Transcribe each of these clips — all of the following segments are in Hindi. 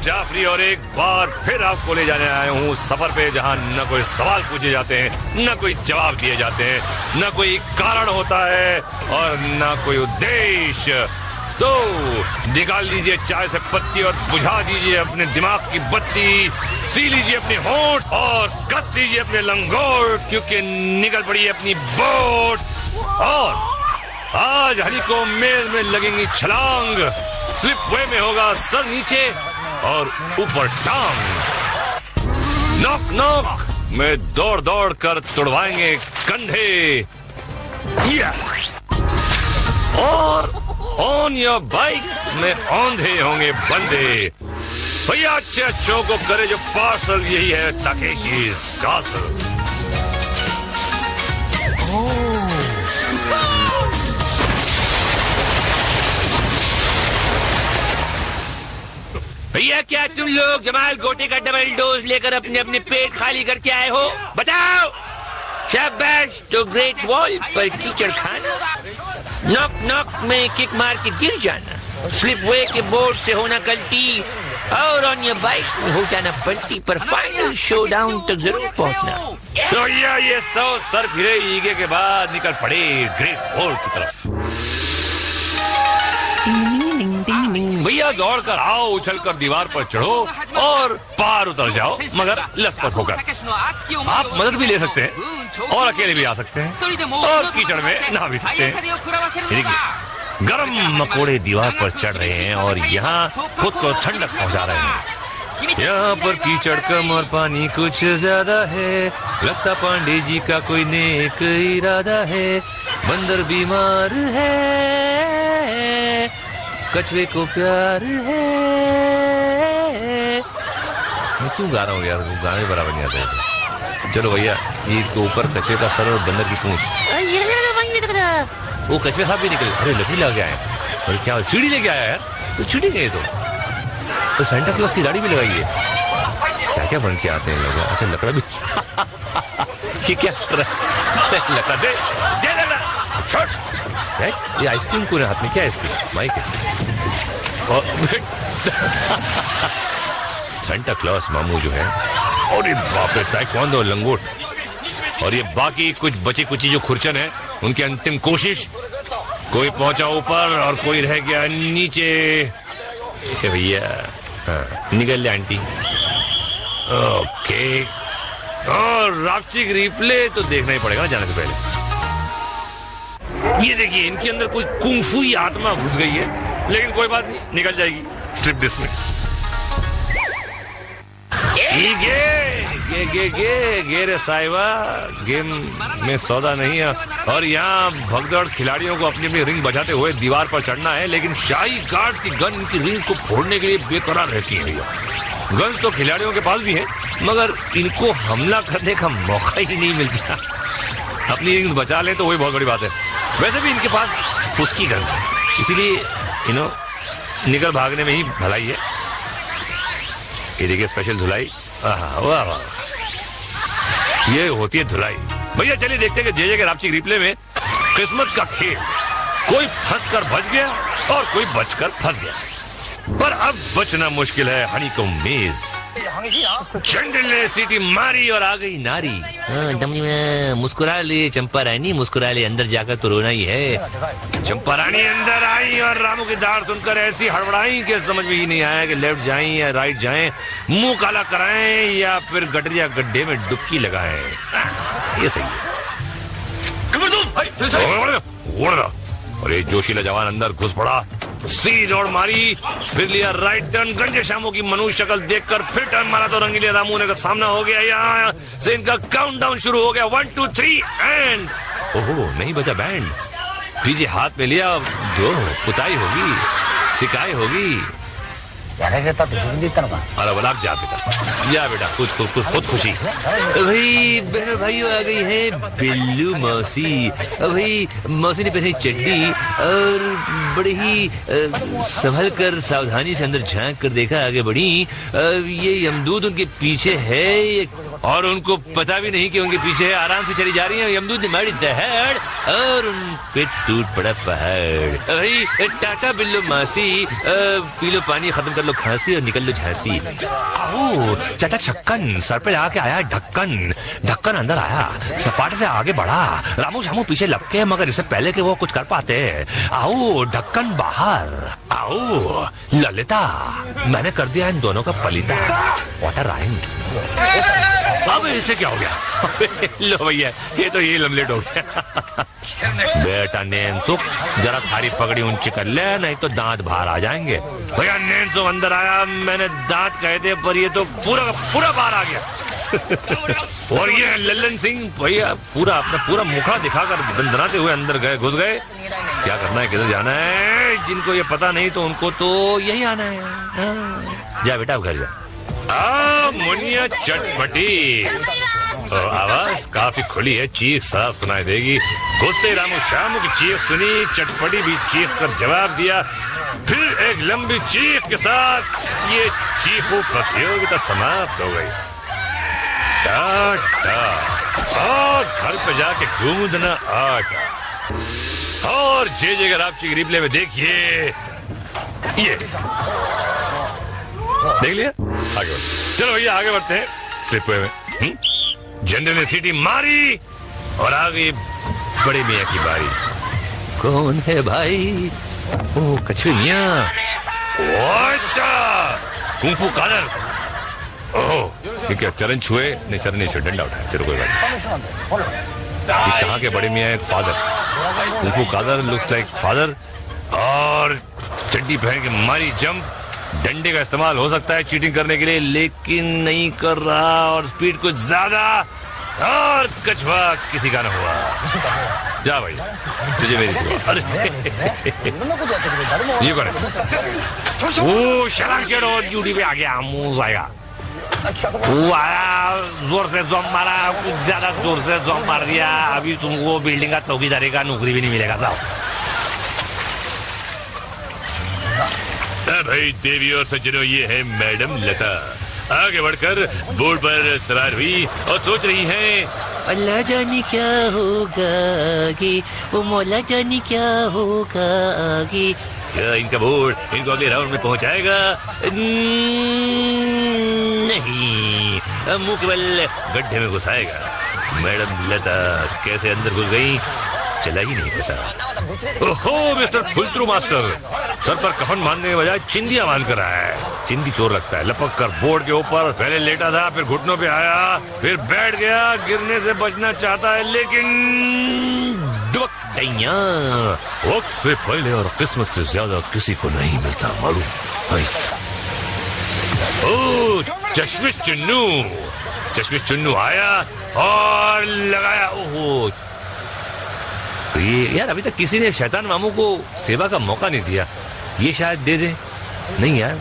जाफरी और एक बार फिर आपको ले जाने आया हूँ सफर पे, जहाँ न कोई सवाल पूछे जाते हैं, न कोई जवाब दिए जाते हैं, न कोई कारण होता है और न कोई उद्देश्य। तो निकाल लीजिए चाय से पत्ती और बुझा दीजिए अपने दिमाग की बत्ती, सी लीजिए अपने होंठ और कस लीजिए अपने लंगोट, क्योंकि निकल पड़ी है अपनी बोट। और आज हनीकॉम्ब मेज में लगेंगी छलांग, स्लिप वे में होगा सर नीचे और ऊपर टांग, नॉक नॉक में दौड़ दौड़ कर तुड़वाएंगे कंधे, और ऑन योर बाइक में औंधे होंगे बंदे। भैया अच्छे अच्छों को करे जो पार्सल, यही है ताकेशी's कासल। भैया क्या तुम लोग जमाल गोटे का डबल डोज लेकर अपने अपने पेट खाली करके आए हो? बताओ। शाबाश। तो ग्रेट वॉल पर कीचड़ खाना, नॉक नॉक में किक मार के गिर जाना, स्लिप वे के बोर्ड से होना गलती, और ऑन योर बाइक में हो जाना पलटी, पर फाइनल शो डाउन तक जरूर पहुंचना। तो ये 100 सर फिरे ईगे के बाद निकल पड़े ग्रेट वॉल की तरफ। भैया दौड़ कर आओ, उछल कर दीवार पर चढ़ो और पार उतर जाओ, मगर लथपथ होकर। आप मदद भी ले सकते हैं और अकेले भी आ सकते हैं और कीचड़ में नहा भी सकते हैं। देखिए गरम मकोड़े दीवार पर चढ़ रहे हैं और यहाँ खुद को ठंडक पहुँचा रहे हैं। यहाँ पर कीचड़ कम और पानी कुछ ज्यादा है, लगता पांडे जी का कोई नेक इरादा है। बंदर बीमार है, कछुए को प्यार है। मैं क्यों गा रहा हूँ यार, गाने बराबर नहीं आते। चलो भैया, ये तो ऊपर कछुए का सर और बंदर की पूंछ, वो कछुए साहब भी निकले। अरे लकड़ी लगा आए, और क्या सीढ़ी लेके आया यार, तो छुट्टी गए तो सेंटा क्लॉज की गाड़ी भी लगाई है। क्या क्या बन के आते हैं लोग। अच्छा लकड़ा भी ये क्या कर रहा है? लकड़ा दे लकड़ा छोड़। ये आइसक्रीम को हाथ में क्या आइसक्रीम माइक है। सेंटा क्लॉज मामू जो है, और बाप रे ताइक्वांडो लंगोट, और ये बाकी कुछ बची कुची जो खुरचन है, उनकी अंतिम कोशिश। कोई पहुंचा ऊपर और कोई रह गया नीचे। भैया निकल ले आंटी। ओके, और रापचिक रिप्ले तो देखना ही पड़ेगा जाने से पहले। ये देखिए इनके अंदर कोई कुंफू आत्मा घुस गई है, लेकिन कोई बात नहीं, निकल जाएगी स्लिप डिस्क में। गे रे साहिबा, गेम में सौदा नहीं है। और यहाँ भगदड़ खिलाड़ियों को अपनी अपनी रिंग बजाते हुए दीवार पर चढ़ना है, लेकिन शाही गार्ड की गन इनकी रिंग को फोड़ने के लिए बेकरार रहती है। गन तो खिलाड़ियों के पास भी है, मगर इनको हमला करने का मौका ही नहीं मिलता। अपनी रिंग बचा लें तो वही बहुत बड़ी बात है। वैसे भी इनके पास उसकी गन है, इसीलिए निकल भागने में ही भलाई है। ये देखिए स्पेशल धुलाई, वाह वाह, ये होती है धुलाई। भैया चलिए देखते हैं कि जे के रापचिक रिप्ले में किस्मत का खेल, कोई फंसकर बच गया और कोई बचकर फंस गया, पर अब बचना मुश्किल है। हनीकॉम्ब मेज। चंडल ने सीटी मारी और आ गई नारी। दमनी में मुस्कुरा ले चंपा रानी, मुस्कुरा ले, अंदर जाकर तो रोना ही है। चंपा रानी अंदर आई और रामू की दाढ़ सुनकर ऐसी हड़बड़ाई कि समझ में ही नहीं आया कि लेफ्ट जाएं या राइट जाएं, मुंह काला कराएं या फिर गटरिया गड्ढे में डुबकी लगाएं। ये सही है। अरे जोशीला जवान अंदर घुस पड़ा, सीधी दौड़ मारी, फिर लिया राइट टर्न। गंजे शामों की मनुष्य शक्ल देखकर फिर टर्न मारा तो रंगीले रामू का सामना हो गया। यहाँ से इनका काउंटडाउन शुरू हो गया, 1 2 3 एंड ओहो नहीं बचा बैंड। पीछे हाथ में लिया, जो पुताई होगी, सिकाई होगी। अरे बोला जा बेटा, जा बेटा, खुद खुशी। भाई बहनों भाइयों आ गई है बिल्लू मौसी। भाई मौसी ने पहनी चड्डी और बड़ी ही संभल कर सावधानी से अंदर झांक कर देखा, आगे बढ़ी। ये यमदूत उनके पीछे है, ये और उनको पता भी नहीं कि उनके पीछे आराम से चली जा रही है यमदूत ने मारी दहाड़ और उन पे टूट पड़ा पहाड़। भाई टाटा बिल्लो मासी, पी लो पानी, खत्म कर लो खांसी और निकल लो झांसी। आओ चाचा छक्कन, सर पे लगा के आया ढक्कन, ढक्कन अंदर आया, सपाट से आगे बढ़ा, रामू शामू पीछे लपके मगर इससे पहले कि वो कुछ कर पाते। आओ ढक्कन बाहर, आओ ललिता, मैंने कर दिया इन दोनों का पलीता। What a rhyme. अब इससे क्या हो गया? लो भैया ये तो ये लमलेट हो गया। बेटा नैनसुख जरा थारी पगड़ी ऊंची कर ले, नहीं तो दांत बाहर आ जाएंगे। भैया नैनसुख अंदर आया, मैंने दांत कहे थे पर ये तो पूरा पूरा बाहर आ गया। और ये लल्लन सिंह भैया पूरा अपना पूरा मुखड़ा दिखाकर दंदनाते हुए अंदर गए, घुस गए। क्या करना है, किधर जाना है? जिनको ये पता नहीं तो उनको तो यही आना है। जा बेटा घर जा। मुनिया चटपटी, आवाज काफी खुली है, चीख साफ सुनाई देगी। घुसते रामू शामू की चीख सुनी, चटपटी भी चीख कर जवाब दिया। फिर एक लंबी चीख के साथ ये चीखों प्रतियोगिता समाप्त हो गई। टाटा और घर पे जाके गूंदना आटा। और जे अगर आप की रिप्ले में देखिए, ये देख लिया। आगे बढ़ते, चलो भैया आगे बढ़ते हैं। स्लिपवे में जनरल ने सीटी मारी और आ गई बड़े मियाँ की बारी। कौन है भाई? ओ कछुए मियाँ। कुंफू कादर। ओह ये क्या चरण छुए? नहीं चरण नहीं छुए, डंडा उठाया। चलो कोई बात नहीं। कहाँ के बड़े मियाँ? एक father, kung fu Kadar, looks like father. और चड्डी पहन के मारी जंप। डंडे का इस्तेमाल हो सकता है चीटिंग करने के लिए, लेकिन नहीं कर रहा और स्पीड कुछ ज्यादा। और कछुआ किसी का न हुआ। जा भाई तुझे मेरी दुआ। अरे ये कौन है? वो शराब शेर और ड्यूटी पे आ गया, मुंह आएगा। वो आया, जोर से जॉब मारा, कुछ ज्यादा जोर से जॉब मार दिया। अभी तुमको बिल्डिंग का चौकीदारी का नौकरी भी नहीं मिलेगा साहब। भाई देवी और सज्जनों, ये है मैडम लता। आगे बढ़कर बोर्ड पर सवार हुई और सोच रही हैं, अल्लाह जाने क्या होगा आगे, वो मौला जाने क्या होगा आगे। क्या इनका बोर्ड इनको अगले राउंड में पहुंचाएगा? नहीं, मुंह केवल गड्ढे में घुसाएगा। मैडम लता कैसे अंदर घुस गई चला ही नहीं पता। ओहो मिस्टर फुलत्रू मास्टर, सर पर कफन बांधने के बजाय चिंदिया बांध कर आया है। चिंदी चोर लगता है। लपक कर बोर्ड के ऊपर पहले लेटा था, फिर घुटनों पे आया, फिर बैठ गया। गिरने से बचना चाहता है लेकिन वक्त से पहले और किस्मत से ज्यादा किसी को नहीं मिलता मालूम। ओ चश्मिश चुन्नू, चश्मिश चुन्नू आया और लगाया। ओहो तो ये यार अभी तक किसी ने शैतान मामू को सेवा का मौका नहीं दिया, ये शायद दे दे। नहीं यार।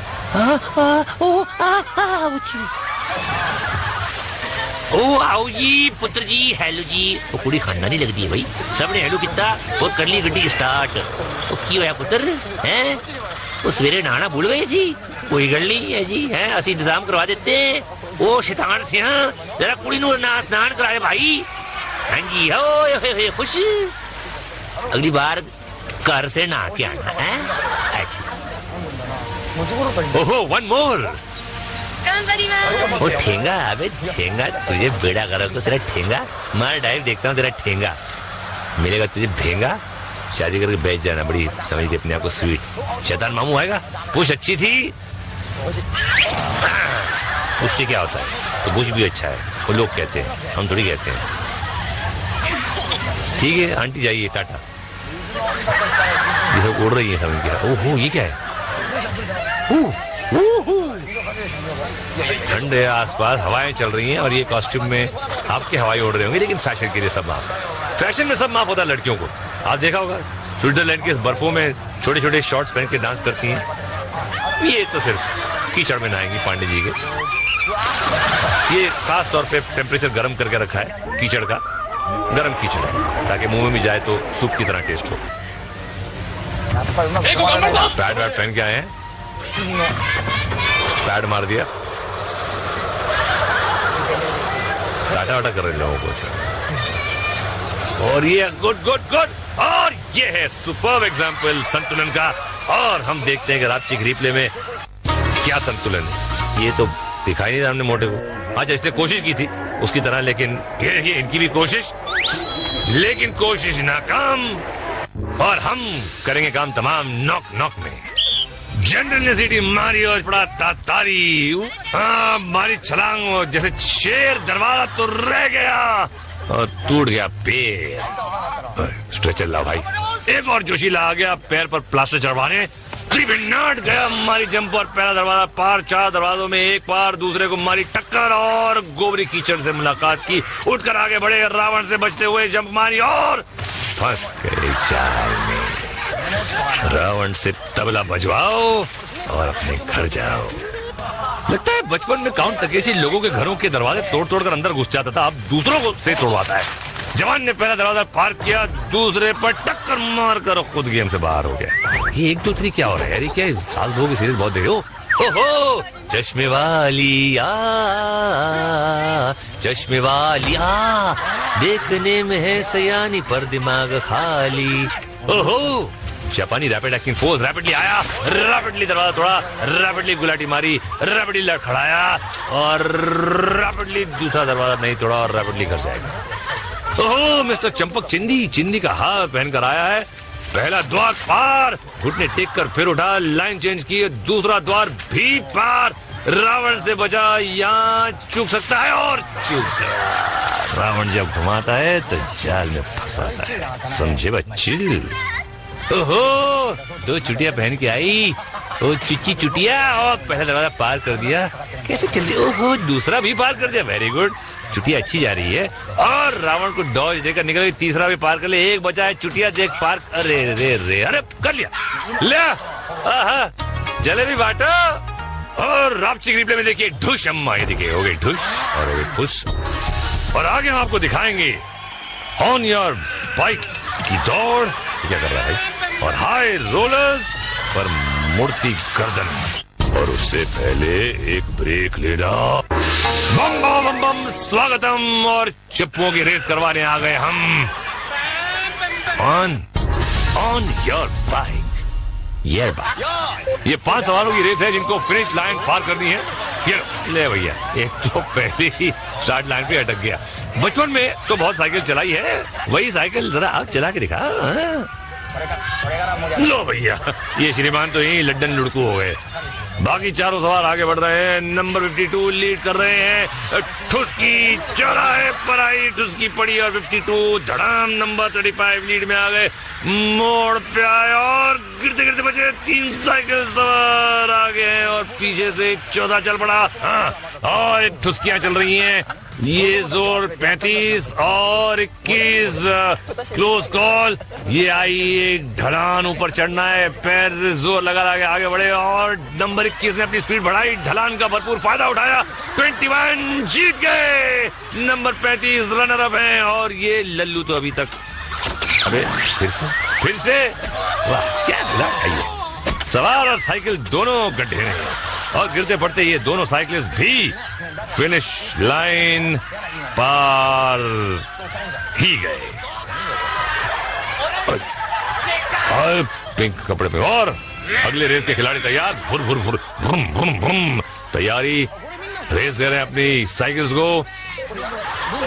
ओ आओ जी पुत्र जी, हेलो जी। वो कुड़ी खानदानी लगती है भाई, सबने हेलो कितना और कर ली गड्डी स्टार्ट। वो की होया पुत्र हैं? वो सवेरे नहाना भूल गए जी, कोई गल नहीं है जी, हैं असि इंतजाम करवा देते हैं। ओ शैतान से हाँ जरा कुड़ी नू स्नान कराए भाई। हाँ जी हो खुश, अगली बार घर से नहा के आना है। अच्छा ओहो वन मोर। वो ठेंगा, अबे ठेंगा तुझे बेड़ा करो तो तेरा ठेंगा मार डाइव देखता हूँ। तेरा ठेंगा मिलेगा तुझे भेंगा, शादी करके बैठ जाना। बड़ी समझ अपने आप को स्वीट। शैतान मामू आएगा। पुश अच्छी थी, पुश से क्या होता है? तो पुश भी अच्छा है, वो लोग कहते हैं, हम थोड़ी कहते हैं। ठीक है आंटी जाइए टाटा। ये सब उड़ रही है समझ के। ओहो ये क्या है? ठंड है, आसपास हवाएं चल रही हैं और ये कॉस्ट्यूम में आपके हवाई उड़ रहे होंगे, लेकिन फैशन के लिए सब माफ है। फैशन में सब माफ होता है लड़कियों को। आप देखा होगा स्विट्जरलैंड के बर्फों में छोटे छोटे शॉर्ट्स पहन के डांस करती हैं। ये तो सिर्फ कीचड़ में नहाएंगी पांडे जी के। ये खास तौर पे टेम्परेचर गर्म करके रखा है कीचड़ का, गर्म कीचड़, ताकि मुंह में भी जाए तो सूप की तरह टेस्ट हो। पैड वैड पहन के आए हैं, पैड मार दिया। टाटा वाटा कर रहे लोगों को। और ये गुड गुड गुड, और ये है सुपर्ब एग्जाम्पल संतुलन का। और हम देखते हैं कि रापचिक रिप्ले में क्या संतुलन है। ये तो दिखाई नहीं रहा हमने मोटे को। अच्छा, इसने कोशिश की थी उसकी तरह, लेकिन ये देखिए इनकी भी कोशिश, लेकिन कोशिश नाकाम। और हम करेंगे काम तमाम नॉक नॉक में। जनरल ने सीटी मारी और पड़ा तारी, हाँ मारी छलांग जैसे शेर, दरवाजा तो रह गया और टूट गया पैर। स्ट्रेचर ला भाई, एक और जोशीला आ गया पैर पर प्लास्टर चढ़वाने। नाट गया मारी जंप और पहला दरवाजा पार। 4 दरवाजों में एक पार, दूसरे को मारी टक्कर और गोबरी कीचड़ से मुलाकात की। उठकर आगे बढ़े, रावण से बचते हुए जंप मारी और फंस गए जाल में। रावण से तबला बजवाओ और अपने घर जाओ। लगता है बचपन में काउंट तकेशी लोगों के घरों के दरवाजे तोड़ तोड़ कर अंदर घुस जाता था, अब दूसरों को से तोड़वाता है। जवान ने पहला दरवाजा पार किया, दूसरे पर टक्कर मारकर खुद गेम से बाहर हो गया। ये 1 2 3 क्या हो रहा है यार? क्या साल 2 की सीरीज बहुत देखे हो? ओहो, चश्मे वाली आ, चश्मे वाली आ, देखने में है सयानी पर दिमाग खाली। ओहो, जापानी रैपिड एक्टिंग फोर्स रैपिडली आया, रैपिडली दरवाजा तोड़ा, रैपिडली गुलाटी मारी, रैपिडली लड़खड़ाया और रैपिडली दूसरा दरवाजा नहीं तोड़ा और रैपिडली घर जाएगा। ओह, मिस्टर चंपक चिंदी का हार पहनकर आया है। पहला द्वार पार, घुटने टेक कर फिर उठा, लाइन चेंज की, दूसरा द्वार भी पार। रावण से बचा, यहाँ चूक सकता है और चूक गया। रावण जब घुमाता है तो जाल में फंसाता है, समझे बच्चे? ओहो, 2 चुटिया पहन के आई, ओ चुच्ची चुटिया, और पहला दरवाजा पार कर दिया। कैसे चल रही? ओहो, दूसरा भी पार कर दिया, वेरी गुड। चुटिया अच्छी जा रही है और रावण को डॉज देकर निकल गई। तीसरा भी पार कर ले, एक बचा है, चुटिया देख पार। अरे रे रे, अरे कर लिया, ले जलेबी बांटो। और रापचिक रिप्ले में देखिए ढुश, अम्मा ये देखिए हो गई ढुश और हो गई फुस। और आगे हम आपको दिखाएंगे ऑन योर बाइक की दौड़ क्या कर रहा है, और हाई रोलर्स पर मुड़ती गर्दन। और उससे पहले एक ब्रेक लेना। बम बम बम बम, स्वागतम। और चिप्पुओं की रेस करवाने आ गए हम। ऑन योर बाइक, ये 5 सवारों की रेस है जिनको फिनिश लाइन पार करनी है। ये ले भैया, एक तो पहले ही स्टार्ट लाइन पे अटक गया। बचपन में तो बहुत साइकिल चलाई है, वही साइकिल जरा आप चला के दिखा। लो भैया, ये श्रीमान तो यही लड्डन लुड़कू हो गए। बाकी चारों सवार आगे बढ़ रहे हैं। नंबर 52 लीड कर रहे हैं। ठुसकी चौराहे पर आई, ठुसकी पड़ी और 52 धड़ाम नंबर 35 लीड में आ गए। मोड़ पे आए और गिरते गिरते बचे। 3 साइकिल सवार आगे हैं और पीछे से 14 चल पड़ा। हाँ, और ठुसकियां चल रही हैं। ये जोर 35 और 21 क्लोज कॉल। ये आई एक ढलान, ऊपर चढ़ना है, पैर से जोर लगा के आगे बढ़े और नंबर 21 ने अपनी स्पीड बढ़ाई, ढलान का भरपूर फायदा उठाया। 21 जीत गए। नंबर 35 रनर अप हैं और ये लल्लू तो अभी तक, अबे फिर से वाह क्या मिला। सवार और साइकिल दोनों गड्ढे में और गिरते पड़ते ये दोनों साइकिलिस्ट भी फिनिश लाइन पार ही गए। और पिंक कपड़े पे और अगले रेस के खिलाड़ी तैयार। भुर भुर भुर भुम भुम भुम, तैयारी, रेस दे रहे हैं अपनी साइकिल्स को।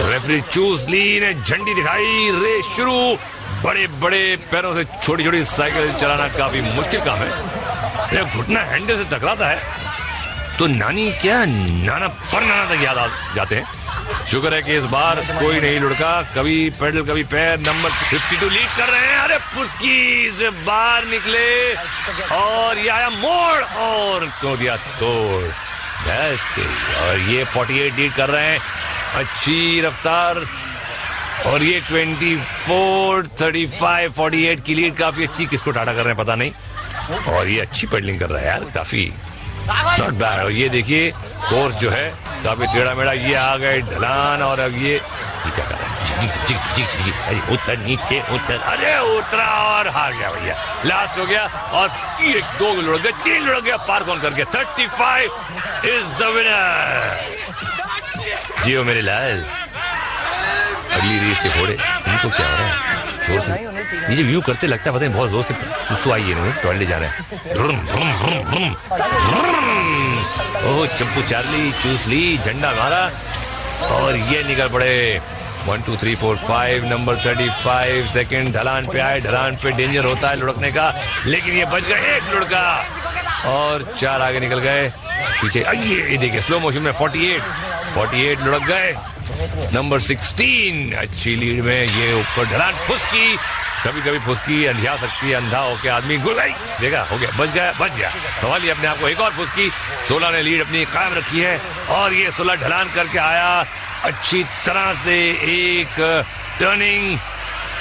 रेफरी चूस ली ने झंडी दिखाई, रेस शुरू। बड़े बड़े पैरों से छोटी छोटी साइकिल चलाना काफी मुश्किल काम है। जब घुटना हैंडल से टकराता है तो नानी क्या नाना पर नाना तक याद आ जाते हैं। शुक्र है कि इस बार कोई नहीं लुढ़का, कभी पैडल कभी पैर। नंबर 52 लीड कर रहे हैं। अरे फुसकी से बाहर निकले और ये आया मोड़ और क्यों दिया तोड़। और ये 48 लीड कर रहे हैं, अच्छी रफ्तार। और ये 24, 35, 48 की लीड काफी अच्छी। किसको टाटा कर रहे हैं पता नहीं। और ये अच्छी पेडलिंग कर रहा है यार, काफी नॉट बैड। और ये देखिए कोर्स जो है काफी टेढ़ा मेढ़ा। ये आ गए ढलान और अब ये क्या कर रहा है, उतर नीचे उतर। अरे उतरा और हार गया भैया, लास्ट हो गया। और 1 2 लुढ़क गया, 3 लुढ़क गया, पार कौन कर गया। 35 इज द विनर। जियो मेरे लाल। अर्ली रेस के घोड़े, इनको क्या हो रहा है? जोर से ये जो व्यू करते लगता है पता नहीं बहुत जोर से सुसु आई है, टॉयलेट जा रहे हैं। ओह चंपू चार्ली चूस ली, झंडा मारा और ये निकल पड़े। 1 2 3 4 5 नंबर 35 सेकंड ढलान पे आए। ढलान पे डेंजर होता है लुढ़कने का, लेकिन ये बच गए, एक लुढ़का और 4 आगे निकल गए। पीछे ये देखिए स्लो मोशन में 48 लुढ़क गए। नंबर 16 अच्छी लीड में, ये ऊपर ढलान फुसकी, कभी कभी फुसकी अंधिया सकती है, अंधा होके आदमी गुल गई, देखा हो गया, बच गया। सवाल ही अपने आप को, एक और फुसकी। 16 ने लीड अपनी कायम रखी है और ये 16 ढलान करके आया अच्छी तरह से, एक टर्निंग।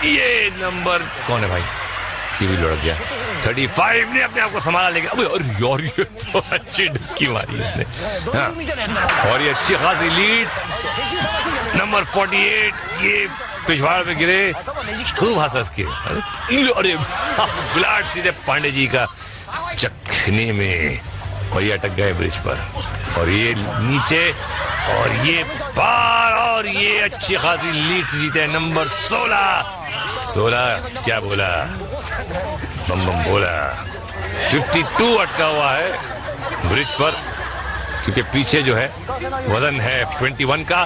ये नंबर कौन है भाई? टीवी लुढ़क गया। 35 ने अपने आप को संभाला, लेकिन अबे यार ये तो अच्छी डुबकी मारी इसने। हाँ। और ये अच्छी खासी लीड। नंबर 48 ये पिछवाड़ में गिरे, खूब हंस के, अरे गुलाट सीधे पांडे जी का चखने में, और ये अटक गए ब्रिज पर, और ये नीचे, और ये पार, और ये अच्छी खासी लीड से जीते। नंबर 16 क्या बोला, बम बम बोला। 52 अटका हुआ है ब्रिज पर, क्योंकि पीछे जो है वजन है 21 का।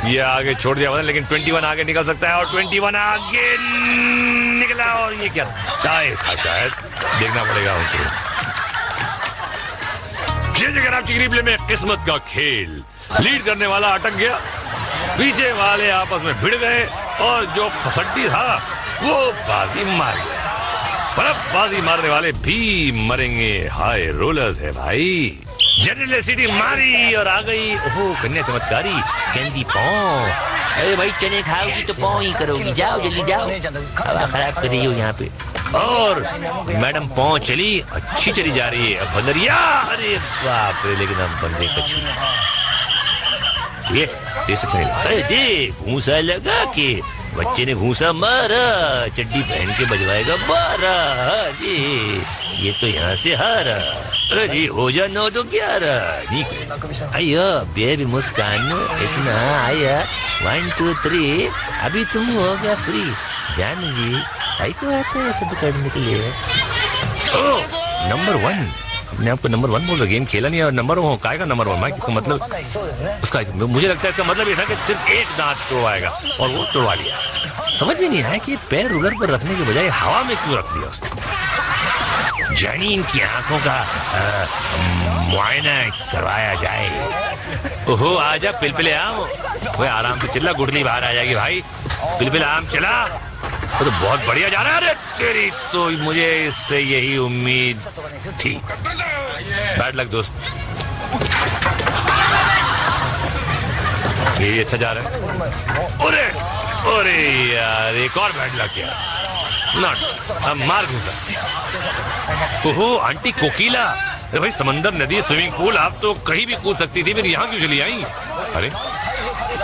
ये आगे छोड़ दिया वजन, लेकिन 21 आगे निकल सकता है, और 21 आगे निकला, और ये क्या टाई था शायद, देखना पड़ेगा उनको। रिप्ले में किस्मत का खेल, लीड करने वाला अटक गया, पीछे वाले आपस में भिड़ गए, और जो फसड्डी था वो बाजी मार गया। पर अब बाजी मारने वाले भी मरेंगे। हाय रोलर्स है भाई। जनरल सिटी मारी और आ गई, ओहो कन्या चमत्कारी कैंडी पाँव। अरे भाई चने खाओगी तो पाँव ही करोगी, जाओ जल्दी जाओ, हवा खराब कर रही हो यहाँ पे। और मैडम पाँव चली, अच्छी चली जा रही है। अब बंदरिया, अरे बाप रे, लेकिन हम बंदे कछू ये देख घूसा लगा के बच्चे ने घूसा मारा, चड्डी पहन के बजवाएगा 12। ये तो यहाँ से हारा, अरे हो जा 9 तो 11। अयो बेबी मुस्कान इतना आया, 1 2 3 अभी तुम हो गया फ्री। जान जी आई को आता है सब करने के लिए। नंबर 1 अपने आपको नंबर 1 बोल रहा, गेम खेला नहीं और नंबर 1 काय का नंबर 1 माइक, इसका मतलब उसका, मुझे लगता है इसका मतलब ये था कि सिर्फ एक दांत तोड़वाएगा, और वो तोड़वा लिया। समझ में नहीं आया कि पैर रूलर पर रखने के बजाय हवा में क्यों रख दिया उसने। जानी इनकी आंखों का मुआयना करवाया जाए। ओहो आजा पिलपिले आम, वो आराम से चिल्ला, गुडली बाहर आ जाएगी भाई। पिलपिले आम चला, वो तो बहुत बढ़िया जा रहा है। अरे तेरी तो, मुझे इससे यही उम्मीद थी। बैड लक दोस्त, ये अच्छा जा रहा है। अरे यार एक और बैड लक यार, नॉट मार घुसा। ओहो आंटी कोकिला, अरे भाई समंदर, नदी, स्विमिंग पूल, आप तो कहीं भी कूद सकती थी, फिर यहाँ क्यों चली आई? अरे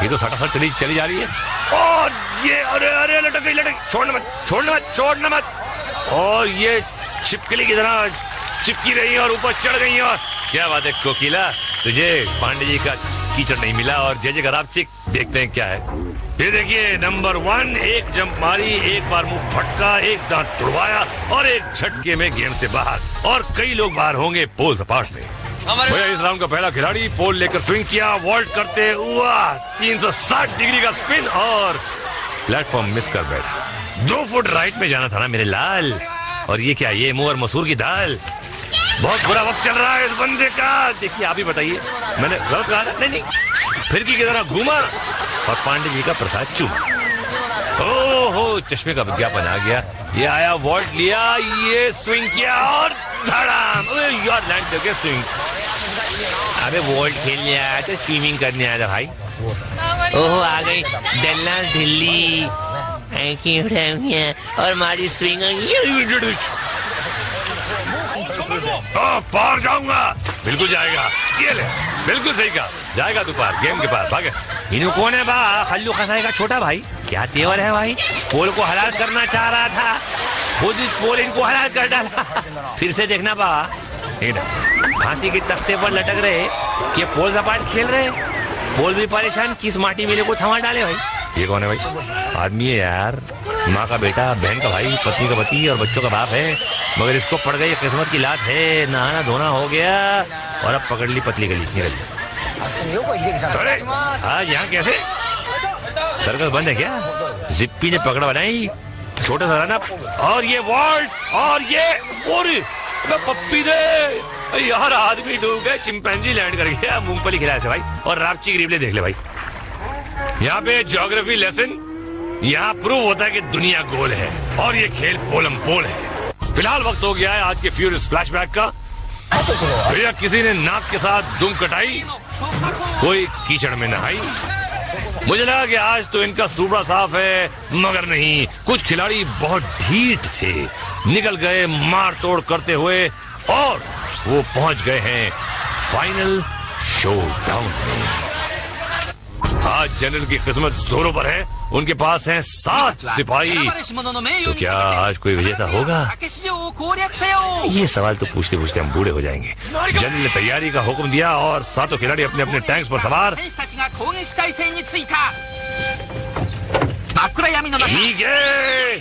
ये तो सटासट चली जा रही है। और ये अरे लटक गई, छोड़ना मत। और ये छिपकली की तरह चिपकी रही और ऊपर चढ़ गई। और क्या बात है कोकिला, तुझे पांडे जी का कीचड़ नहीं मिला। और जय खराब चिक, देखते हैं क्या है। ये देखिए नंबर 1 एक जंप मारी, एक बार मुंह फटका, एक दांत तुड़वाया, और एक झटके में गेम से बाहर। और कई लोग बाहर होंगे पोल सपाट में। भैया इस राउंड का पहला खिलाड़ी पोल लेकर स्विंग किया, वॉल्ट करते हुआ 360 डिग्री का स्पिन, और प्लेटफॉर्म मिस कर बैठा। 2 फुट राइट में जाना था ना मेरे लाल। और ये क्या, ये मुंह और मसूर की दाल। बहुत बुरा वक्त चल रहा है इस बंदे का। देखिए आप ही बताइए, मैंने गलत कहा? नहीं, फिरकी की तरह घूमा और पांडे जी का प्रसाद चूमा। ओहो चश्मे का विज्ञापन आ गया। ये आया, वॉल्ट लिया, ये स्विंग किया, और धड़ाम, यार लैंड करके स्विंग। अबे वॉल्ट खेलने आया था, स्विमिंग करने आया था भाई। ओहो आ गई डल्ला ढिल्ली और मारी स्विंग। पार जाऊंगा, बिल्कुल जाएगा। ये ले, बिल्कुल सही कहा, जाएगा तू पार, गेम के पार भागे। इन्हों कौन है बा? खल्लू खसाई का छोटा भाई। क्या तेवर है भाई, पोल को हलाल करना चाह रहा था, खुद पोल इनको हलाल कर डाला। फिर से देखना बा, फांसी के तख्ते पर लटक रहे कि पोल सपाट खेल रहे। पोल भी परेशान, किस माटी मेले को थमा डाले भाई। ये कौन है भाई? आदमी है यार, माँ का बेटा, बहन का भाई, पत्नी का पति और बच्चों का बाप है, मगर इसको पड़ गई किस्मत की लात है। नहाना धोना हो गया और अब पकड़ ली पतली गली। अरे आज यहाँ कैसे? सर्कस बंद है क्या? जिप्पी ने पकड़ बनाई, छोटा सा रन और ये वॉल्ट और ये पप्पी दे यार, आदमी डूब गए, चिंपैंजी लैंड कर गया, मूंगफली खिलाया से भाई, और रापची की रिप्ले देख ले भाई। यहाँ पे ज्योग्राफी लेसन, यहाँ प्रूव होता है कि दुनिया गोल है और ये खेल पोलम पोल है। फिलहाल वक्त हो गया है आज के फ्यूरियस फ्लैशबैक का। भैया किसी ने नाक के साथ दुम कटाई, कोई कीचड़ में नहाई। मुझे लगा कि आज तो इनका सूबड़ा साफ है, मगर नहीं, कुछ खिलाड़ी बहुत ढीठ थे, निकल गए मार तोड़ करते हुए और वो पहुंच गए हैं फाइनल शोडाउन में। आज जनरल की किस्मत जोरों पर है, उनके पास हैं 7 सिपाही। तो क्या आज कोई विजेता होगा? ये सवाल तो पूछते पूछते हम बूढ़े हो जाएंगे। जनरल ने तैयारी का हुक्म दिया और 7 खिलाड़ी अपने अपने टैंक्स पर सवार। ठीक है,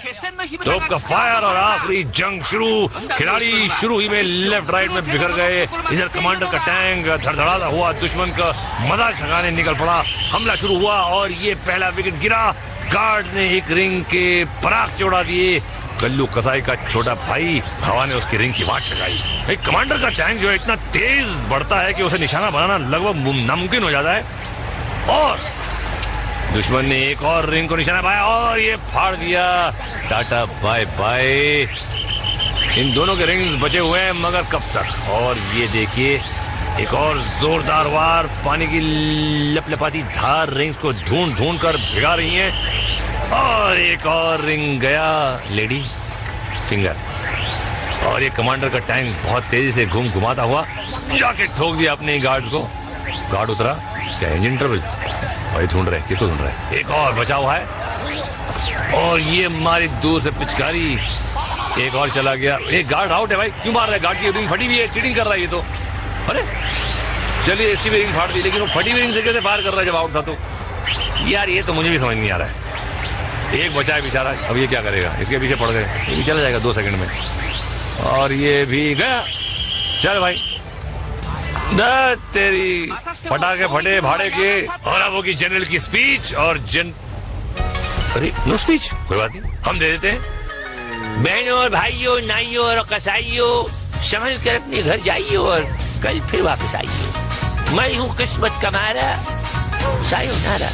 तोप का फायर और आखिरी जंग शुरू। खिलाड़ी शुरू ही में लेफ्ट राइट में बिखर गए। इधर कमांडर का टैंक धड़धड़ाता हुआ दुश्मन का मजाक छगाने निकल पड़ा। हमला शुरू हुआ और ये पहला विकेट गिरा। गार्ड ने एक रिंग के पराख जोड़ा दिए। कल्लू कसाई का छोटा भाई हवा ने उसकी रिंग की वाट लगाई। कमांडर का टैंक जो है इतना तेज बढ़ता है कि उसे निशाना बनाना लगभग नामुमकिन हो जाता है और दुश्मन ने एक और रिंग को निशाना पाया और ये फाड़ दिया। Tata bye bye. इन दोनों के रिंग्स बचे हुए हैं, मगर कब तक? और ये देखिए एक और जोरदार वार, पानी की लपलपाती धार रिंग्स को ढूंढ ढूंढ कर भिगा रही हैं और एक और रिंग गया लेडी फिंगर। और ये कमांडर का टैंक बहुत तेजी से घुमाता हुआ जाके ठोक दिया अपने गार्ड्स को। गार्ड उतरा, क्या इंजन ट्रबल? भाई ढूंढ रहे, किसको ढूंढ रहे? एक और बचा हुआ है और ये मारी दूर से पिचकारी। एक और चला गया। एक गार्ड आउट है भाई, क्यों मार रहा है? गार्ड की रिंग फटी हुई है, चीटिंग कर रहा है ये तो। अरे चलिए इसकी भी रिंग फाड़ दी, लेकिन वो फटी हुई रिंग से कैसे फायर कर रहा है जब आउट था तो? यार ये तो मुझे भी समझ नहीं आ रहा है। एक बचा है बेचारा, अब ये क्या करेगा? इसके पीछे पड़ गए, ये भी चला जाएगा 2 सेकंड में और ये भी गया। चल भाई तेरी पटाखे फटे भाड़े के। और अब होगी जनरल की स्पीच और अरे नो स्पीच, कोई बात नहीं, हम दे देते हैं। बहनों और भाइयों, नाइयों और कसाइयों, संभल कर अपने घर जाइए और कल फिर वापस आइए। मैं हूँ किस्मत का मारा, सायोनारा।